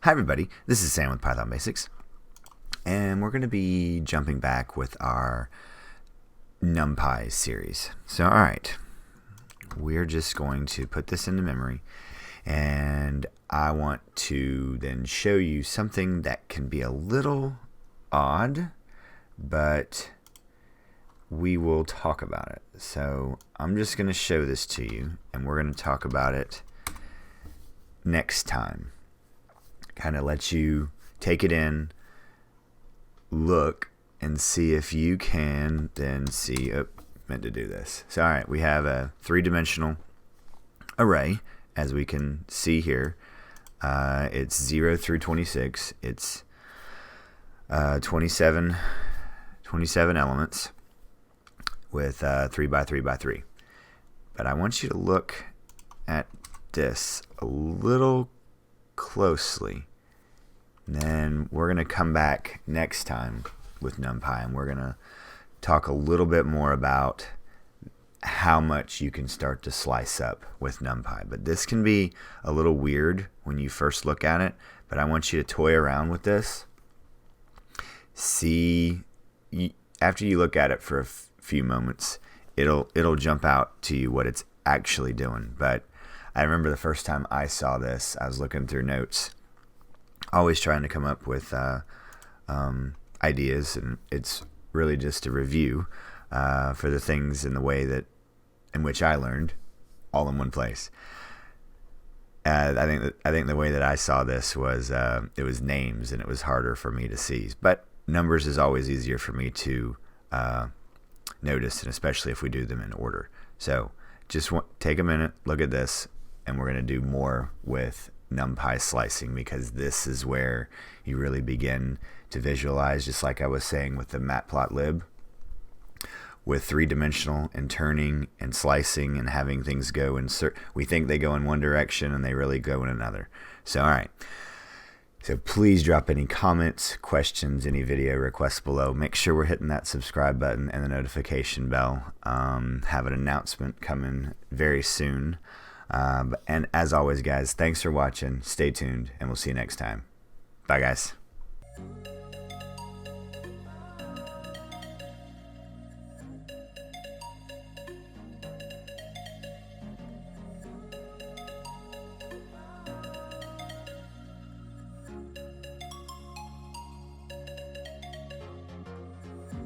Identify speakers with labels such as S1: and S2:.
S1: Hi everybody, this is Sam with Python Basics, and we're going to be jumping back with our Numpy series. So alright, we're just going to put this into memory, and I want to then show you something that can be a little odd, but we will talk about it. So I'm just going to show this to you, and we're going to talk about it next time. Kind of let you take it in, look, and see if you can then see. Oh, meant to do this. So, all right, we have a three-dimensional array, as we can see here. It's 0 through 26. It's 27 elements with 3 by 3 by 3. But I want you to look at this a little closely. And then we're going to come back next time with Numpy, and we're going to talk a little bit more about how much you can start to slice up with Numpy. But this can be a little weird when you first look at it, but I want you to toy around with this. See, after you look at it for a few moments, it'll jump out to you what it's actually doing. But I remember the first time I saw this, I was looking through notes, always trying to come up with ideas, and it's really just a review for the things in the way that in which I learned, all in one place. I think the way that I saw this was it was names, and it was harder for me to see. But numbers is always easier for me to notice, and especially if we do them in order. So just take a minute, look at this, and we're going to do more with Numpy slicing, because this is where you really begin to visualize, just like I was saying with the matplotlib, with three-dimensional and turning and slicing and having things go in we think they go in one direction and they really go in another. So alright, so please drop any comments, questions, any video requests below. Make sure we're hitting that subscribe button and the notification bell. Have an announcement coming very soon. And as always, guys, thanks for watching. Stay tuned, and we'll see you next time. Bye, guys.